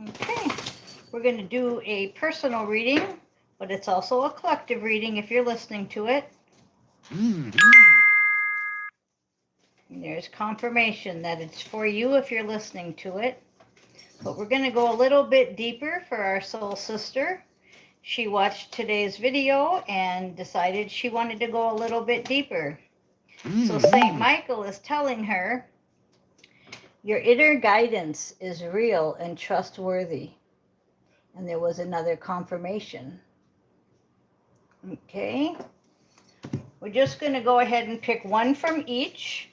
Okay, we're going to do a personal reading, but it's also a collective reading if you're listening to it. And there's confirmation that it's for you if you're listening to it. But we're going to go a little bit deeper for our soul sister. She watched today's video and decided she wanted to go a little bit deeper. So St. Michael is telling her, your inner guidance is real and trustworthy. And there was another confirmation. Okay. We're just going to go ahead and pick one from each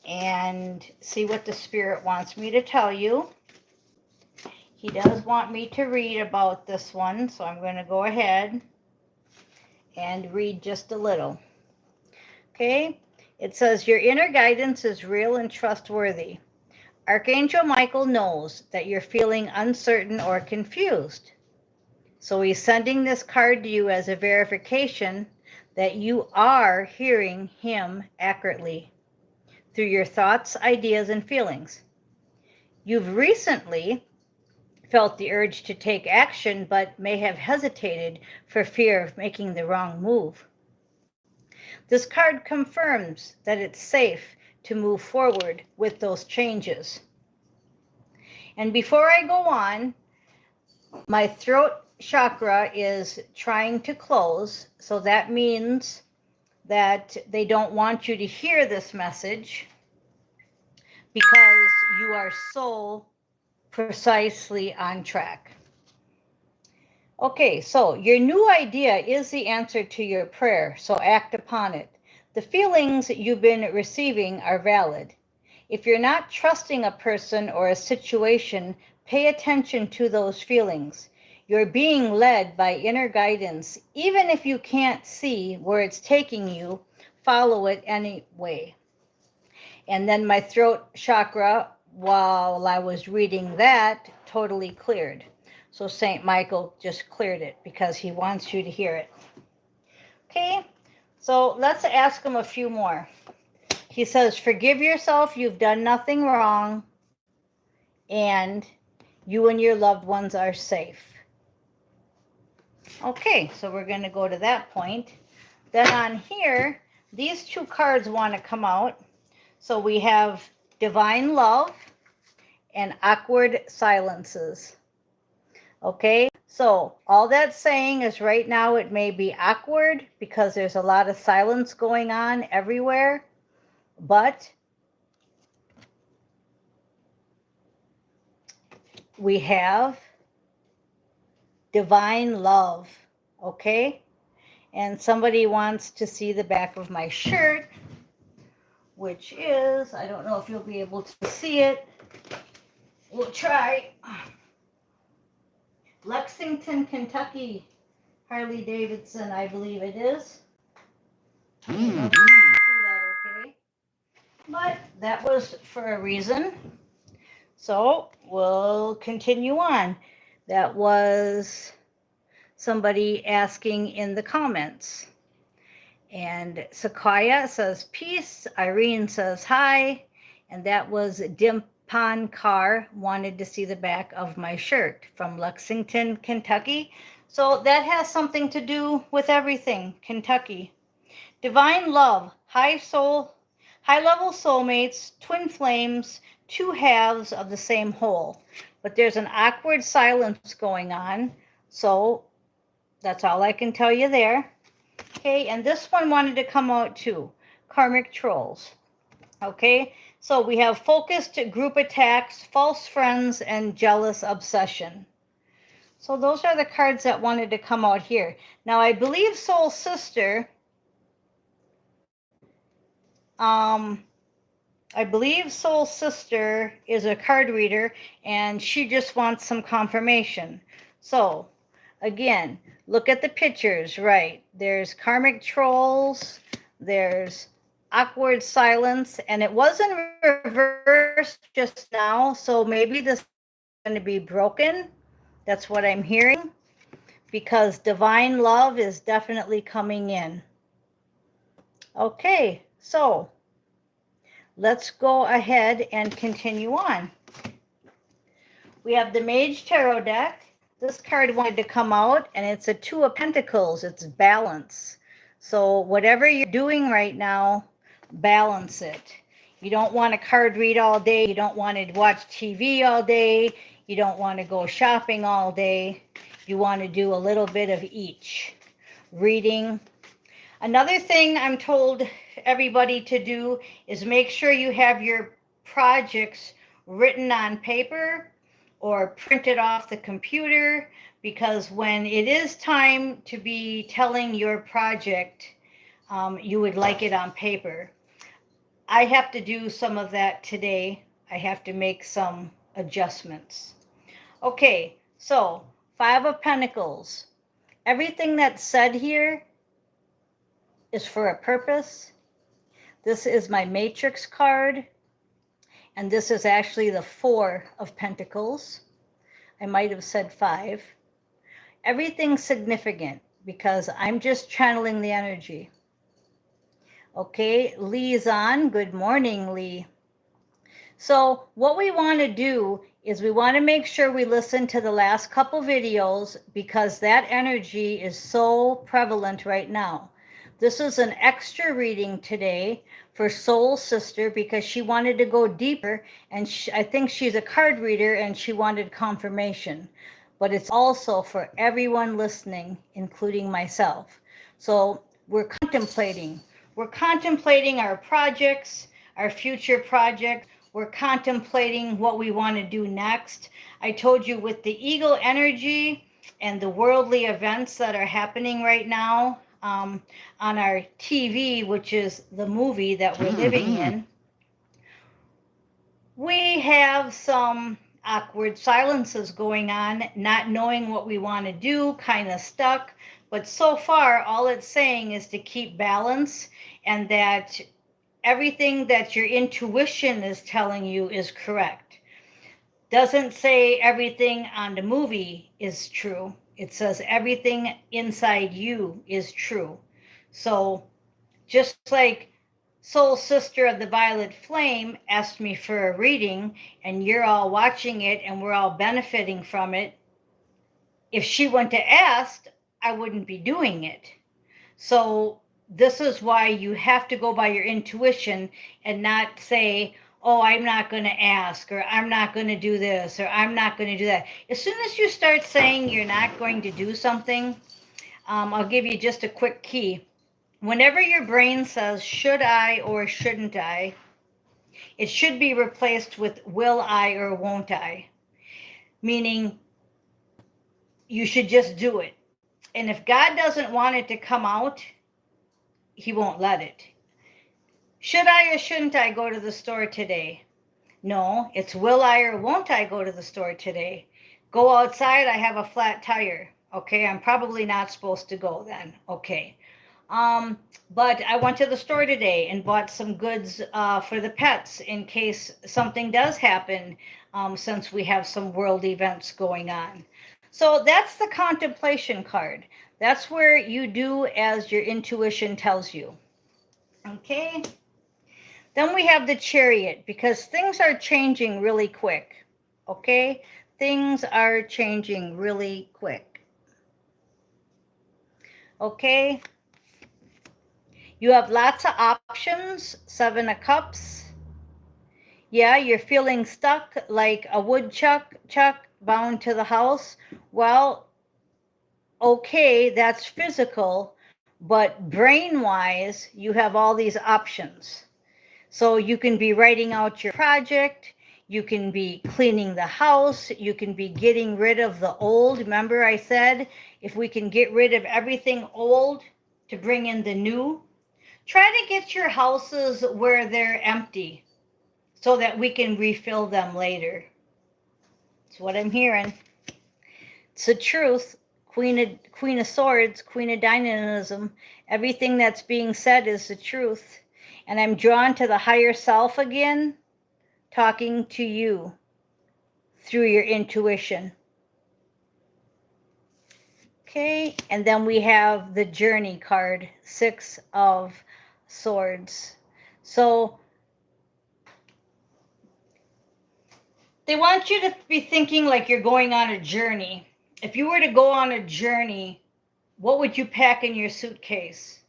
and see what the Spirit wants me to tell you. He does want me to read about this one, so I'm going to go ahead and read just a little. Okay. It says, your inner guidance is real and trustworthy. Archangel Michael knows that you're feeling uncertain or confused. So he's sending this card to you as a verification that you are hearing him accurately through your thoughts, ideas, and feelings. You've recently felt the urge to take action, but may have hesitated for fear of making the wrong move. This card confirms that it's safe to move forward with those changes. And before I go on, my throat chakra is trying to close, so that means that they don't want you to hear this message because you are so precisely on track. Okay, so your new idea is the answer to your prayer, so act upon it. The feelings you've been receiving are valid. If you're not trusting a person or a situation, pay attention to those feelings. You're being led by inner guidance. Even if you can't see where it's taking you, follow it anyway. And then my throat chakra, while I was reading that, totally cleared. So St. Michael just cleared it because he wants you to hear it. Okay, so let's ask him a few more. He says, forgive yourself, you've done nothing wrong, and you and your loved ones are safe. Okay, so we're going to go to that point. Then on here, these two cards want to come out. So we have divine love and awkward silences. Okay, so all that's saying is right now it may be awkward because there's a lot of silence going on everywhere, but we have divine love, okay? And somebody wants to see the back of my shirt, which is, I don't know if you'll be able to see it. We'll try. Lexington, Kentucky, Harley Davidson, I believe it is. I don't know if you can see that okay. But that was for a reason. So we'll continue on. That was somebody asking in the comments. And Sakaya says peace. Irene says hi. And that was Dimpan Carr, wanted to see the back of my shirt, from Lexington, Kentucky. So that has something to do with everything, Kentucky. Divine love, high-level soulmates, twin flames, two halves of the same whole. But there's an awkward silence going on. So that's all I can tell you there. Okay, and this one wanted to come out too. Karmic trolls. Okay, so we have focused group attacks, false friends, and jealous obsession. So those are the cards that wanted to come out here. Now I believe Soul Sister, is a card reader, and she just wants some confirmation. So again, look at the pictures, right? There's karmic trolls, there's awkward silence, and it was in reverse just now, so maybe this is going to be broken. That's what I'm hearing, because divine love is definitely coming in. Okay, so let's go ahead and continue on. We have the Mage Tarot deck. This card wanted to come out, and it's a Two of Pentacles. It's balance. So whatever you're doing right now, balance it. You don't want to card read all day. You don't want to watch TV all day. You don't want to go shopping all day. You want to do a little bit of each. Reading. Another thing I'm told everybody to do is make sure you have your projects written on paper or printed off the computer, because when it is time to be telling your project, you would like it on paper. I have to do some of that today. I have to make some adjustments. Okay, so Five of Pentacles. Everything that's said here is for a purpose. This is my Matrix card, and this is actually the Four of Pentacles. I might have said five. Everything's significant because I'm just channeling the energy. Okay, Lee's on. Good morning, Lee. So what we want to do is we want to make sure we listen to the last couple videos, because that energy is so prevalent right now. This is an extra reading today for Soul Sister because she wanted to go deeper, and I think she's a card reader and she wanted confirmation. But it's also for everyone listening, including myself. So we're contemplating our projects, our future projects. We're contemplating what we want to do next. I told you with the eagle energy and the worldly events that are happening right now on our TV, which is the movie that we're living in, we have some awkward silences going on, not knowing what we want to do, kind of stuck. But so far, all it's saying is to keep balance, and that everything that your intuition is telling you is correct. Doesn't say everything on the movie is true. It says everything inside you is true. So just like Soul Sister of the Violet Flame asked me for a reading, and you're all watching it and we're all benefiting from it, if she wouldn't have asked, I wouldn't be doing it. So this is why you have to go by your intuition and not say, oh, I'm not going to ask, or I'm not going to do this, or I'm not going to do that. As soon as you start saying you're not going to do something, I'll give you just a quick key. Whenever your brain says, should I or shouldn't I, it should be replaced with will I or won't I, meaning you should just do it. And if God doesn't want it to come out, he won't let it. Should I or shouldn't I go to the store today? No, it's will I or won't I go to the store today? Go outside, I have a flat tire. Okay, I'm probably not supposed to go then. Okay. But I went to the store today and bought some goods for the pets in case something does happen, since we have some world events going on. So that's the contemplation card. That's where you do as your intuition tells you. Okay. Then we have the Chariot, because things are changing really quick. Okay. Things are changing really quick. Okay. You have lots of options. Seven of Cups. Yeah, you're feeling stuck like a woodchuck bound to the house. Well, okay, that's physical, but brain-wise, you have all these options. So you can be writing out your project. You can be cleaning the house. You can be getting rid of the old. Remember I said, if we can get rid of everything old to bring in the new. Try to get your houses where they're empty so that we can refill them later. That's what I'm hearing. It's the truth. Queen of Swords, Queen of Dynamism. Everything that's being said is the truth. And I'm drawn to the higher self again, talking to you through your intuition. Okay, and then we have the Journey card, Six of Swords. So They want you to be thinking like you're going on a journey. If you were to go on a journey, what would you pack in your suitcase?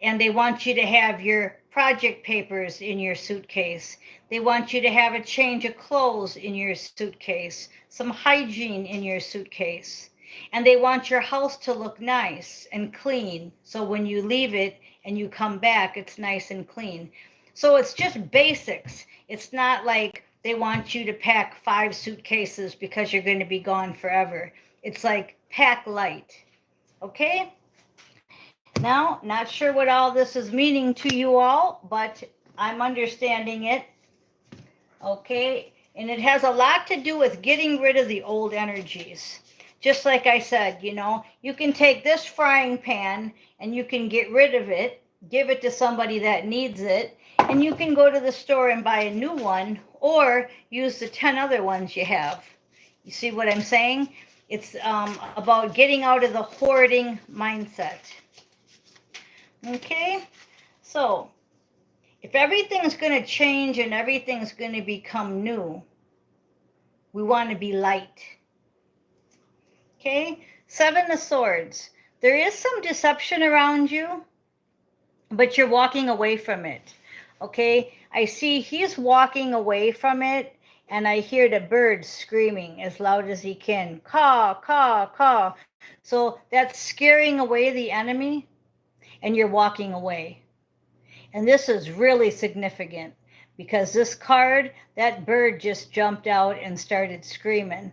And they want you to have your project papers in your suitcase. They want you to have a change of clothes in your suitcase, some hygiene in your suitcase. And they want your house to look nice and clean. So when you leave it and you come back, it's nice and clean. So it's just basics. It's not like they want you to pack 5 suitcases because you're going to be gone forever. It's like pack light. Okay? Now, not sure what all this is meaning to you all, but I'm understanding it. Okay? And it has a lot to do with getting rid of the old energies. Just like I said, you know, you can take this frying pan and you can get rid of it, give it to somebody that needs it, and you can go to the store and buy a new one or use the 10 other ones you have. You see what I'm saying? It's about getting out of the hoarding mindset. Okay, so if everything's going to change and everything's going to become new, we want to be light. Okay, 7 of Swords. There is some deception around you, but you're walking away from it. Okay, I see he's walking away from it, and I hear the bird screaming as loud as he can. Caw, caw, caw. So that's scaring away the enemy, and you're walking away. And this is really significant because this card, that bird just jumped out and started screaming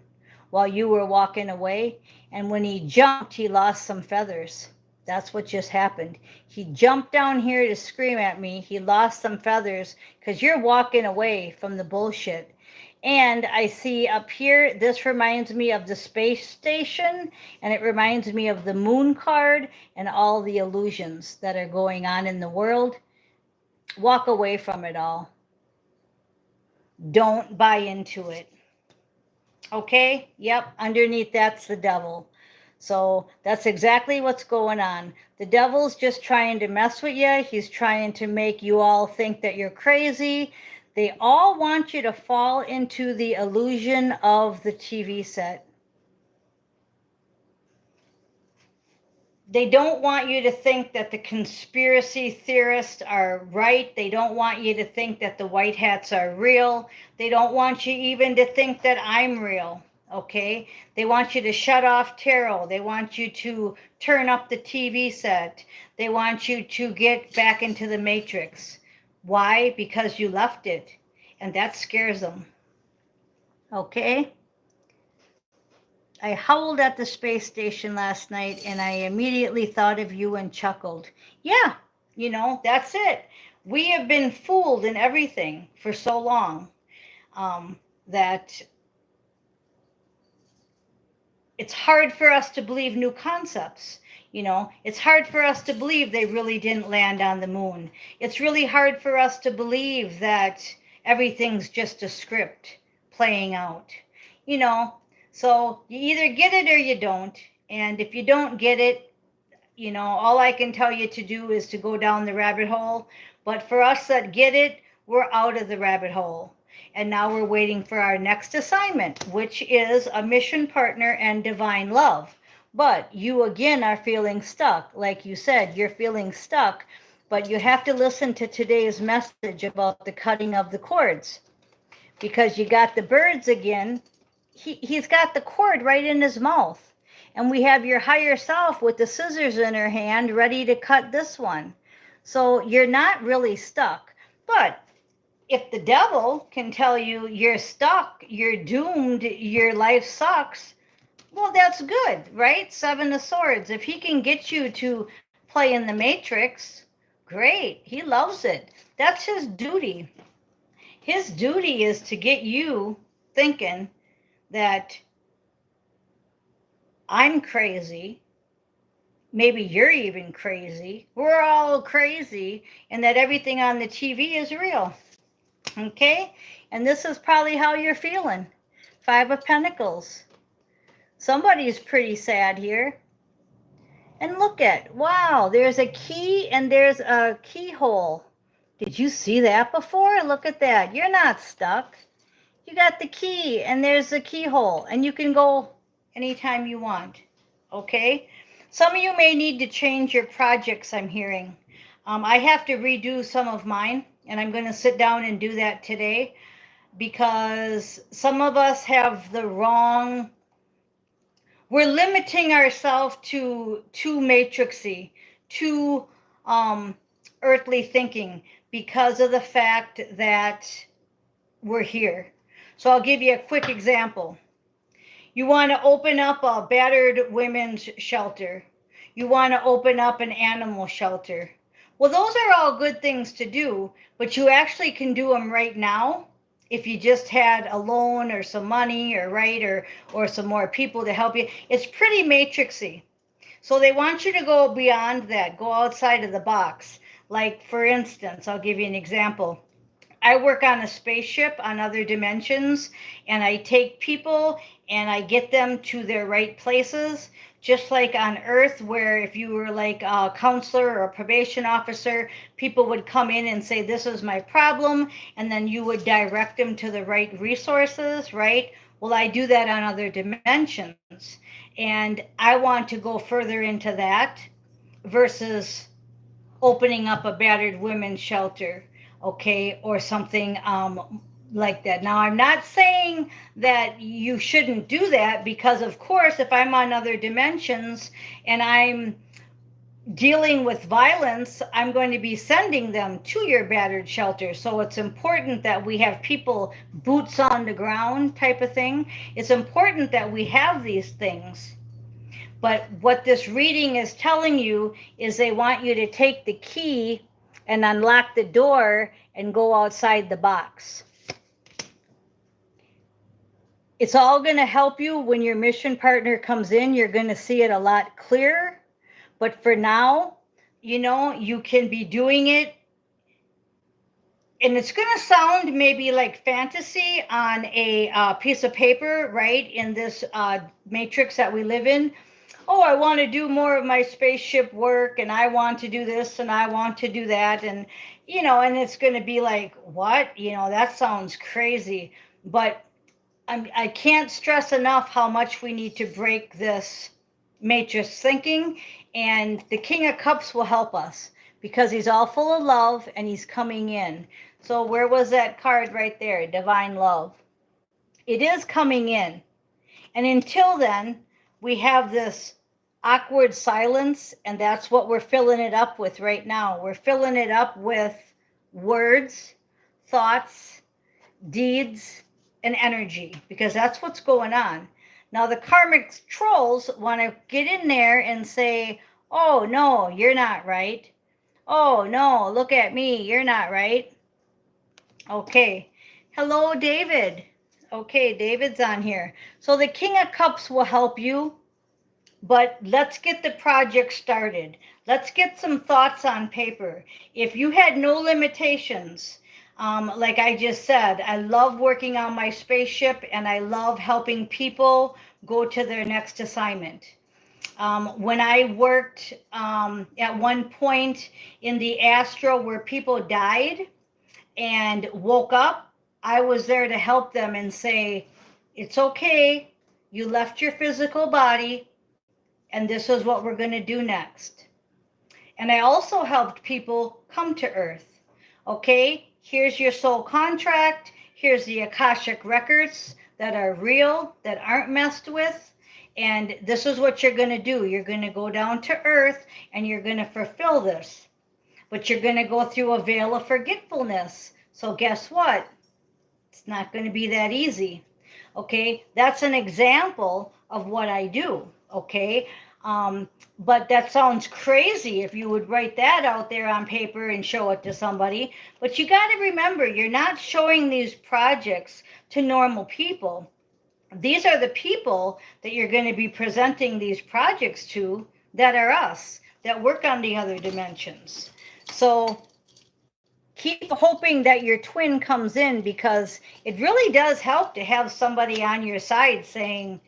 while you were walking away. And when he jumped, he lost some feathers. That's what just happened. He jumped down here to scream at me. He lost some feathers because you're walking away from the bullshit. And I see up here, this reminds me of the space station, and it reminds me of the moon card and all the illusions that are going on in the world. Walk away from it all. Don't buy into it. Okay? Yep, underneath that's the devil. So that's exactly what's going on. The devil's just trying to mess with you. He's trying to make you all think that you're crazy. They all want you to fall into the illusion of the TV set. They don't want you to think that the conspiracy theorists are right. They don't want you to think that the white hats are real. They don't want you even to think that I'm real. Okay? They want you to shut off tarot. They want you to turn up the TV set. They want you to get back into the matrix. Why? Because you left it. And that scares them. Okay? I howled at the space station last night and I immediately thought of you and chuckled. Yeah, you know, that's it. We have been fooled in everything for so long that it's hard for us to believe new concepts. You know, it's hard for us to believe they really didn't land on the moon. It's really hard for us to believe that everything's just a script playing out. You know, so you either get it or you don't. And if you don't get it, you know, all I can tell you to do is to go down the rabbit hole. But for us that get it, we're out of the rabbit hole. And now we're waiting for our next assignment, which is a mission partner and divine love. But you again are feeling stuck. Like you said, you're feeling stuck. But you have to listen to today's message about the cutting of the cords. Because you got the birds again. He's got the cord right in his mouth. And we have your higher self with the scissors in her hand ready to cut this one. So you're not really stuck. But if the devil can tell you you're stuck, you're doomed, your life sucks, well, that's good, right? 7 of Swords. If he can get you to play in the matrix, great. He loves it. That's his duty. His duty is to get you thinking that I'm crazy. Maybe you're even crazy. We're all crazy, and that everything on the TV is real. Okay? And this is probably how you're feeling. 5 of Pentacles. Somebody's pretty sad here. And look at, wow, there's a key and there's a keyhole. Did you see that before? Look at that. You're not stuck. You got the key, and there's the keyhole, and you can go anytime you want. Okay? Some of you may need to change your projects, I'm hearing. I have to redo some of mine, and I'm going to sit down and do that today because some of us have the wrong, we're limiting ourselves to too matrixy, too earthly thinking because of the fact that we're here. So I'll give you a quick example. You want to open up a battered women's shelter. You want to open up an animal shelter. Well, those are all good things to do, but you actually can do them right now if you just had a loan or some money or some more people to help you. It's pretty matrixy. So they want you to go beyond that, go outside of the box. Like, for instance, I'll give you an example. I work on a spaceship on other dimensions, and I take people and I get them to their right places, just like on Earth, where if you were like a counselor or a probation officer, people would come in and say, this is my problem, and then you would direct them to the right resources, right? Well, I do that on other dimensions, and I want to go further into that versus opening up a battered women's shelter, okay, or something like that. Now, I'm not saying that you shouldn't do that because, of course, if I'm on other dimensions and I'm dealing with violence, I'm going to be sending them to your battered shelter. So it's important that we have people boots on the ground type of thing. It's important that we have these things. But what this reading is telling you is they want you to take the key and unlock the door and go outside the box. It's all going to help you when your mission partner comes in. You're going to see it a lot clearer. But for now, you know, you can be doing it. And it's going to sound maybe like fantasy on a piece of paper, right? In this matrix that we live in. Oh, I want to do more of my spaceship work, and I want to do this, and I want to do that. And, you know, and it's going to be like, what? You know, that sounds crazy. But I can't stress enough how much we need to break this matrix thinking. And the King of Cups will help us because he's all full of love and he's coming in. So where was that card right there? Divine love. It is coming in. And until then, we have this awkward silence, and that's what we're filling it up with right now. We're filling it up with words, thoughts, deeds, and energy, because that's what's going on. Now, the karmic trolls want to get in there and say, oh, no, you're not right. Oh, no, look at me, you're not right. Okay. Hello, David. Okay, David's on here. So the King of Cups will help you, but let's get the project started. Let's get some thoughts on paper. If you had no limitations, like I just said, I love working on my spaceship and I love helping people go to their next assignment. When I worked at one point in the astral where people died and woke up, I was there to help them and say, it's okay, you left your physical body, and this is what we're going to do next. And I also helped people come to Earth. Okay, here's your soul contract, here's the Akashic records that are real, that aren't messed with, and this is what you're going to do. You're going to go down to Earth and you're going to fulfill this. But you're going to go through a veil of forgetfulness. So guess what? It's not going to be that easy. Okay, that's an example of what I do. Okay, but that sounds crazy if you would write that out there on paper and show it to somebody. But you got to remember, you're not showing these projects to normal people. These are the people that you're going to be presenting these projects to that are us, that work on the other dimensions. So keep hoping that your twin comes in, because it really does help to have somebody on your side saying,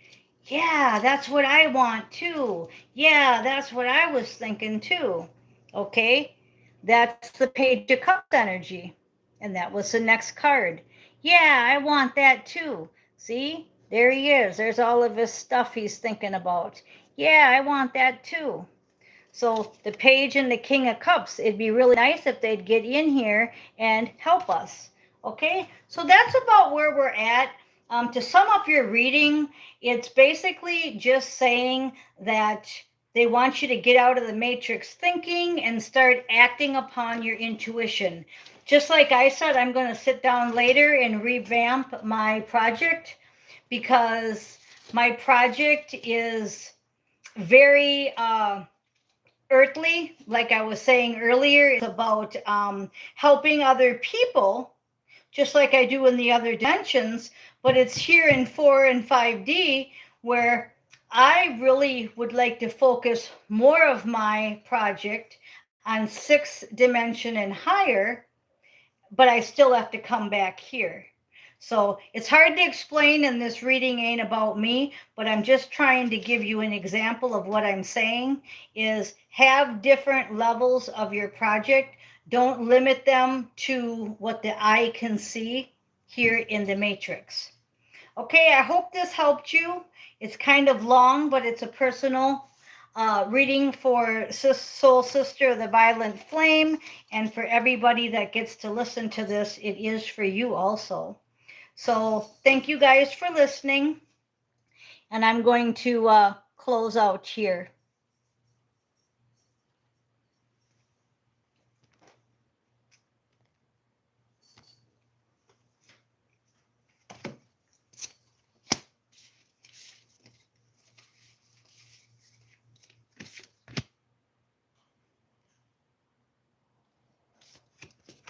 yeah, that's what I want too. Yeah, that's what I was thinking too. Okay, that's the Page of Cups energy. And that was the next card. Yeah, I want that too. See, there he is. There's all of his stuff he's thinking about. Yeah, I want that too. So the Page and the King of Cups, it'd be really nice if they'd get in here and help us. Okay, so that's about where we're at. To sum up your reading, it's basically just saying that they want you to get out of the matrix thinking and start acting upon your intuition. Just like I said, I'm going to sit down later and revamp my project because my project is very earthly. Like I was saying earlier, it's about helping other people, just like I do in the other dimensions, but it's here in 4 and 5D where I really would like to focus more of my project on 6th dimension and higher, but I still have to come back here. So it's hard to explain, and this reading ain't about me, but I'm just trying to give you an example of what I'm saying is have different levels of your project. Don't limit them to what the eye can see here in the matrix. Okay, I hope this helped you. It's kind of long, but it's a personal reading for Soul Sister of the Violet Flame, and for everybody that gets to listen to this, it is for you also. So thank you guys for listening, and I'm going to close out here.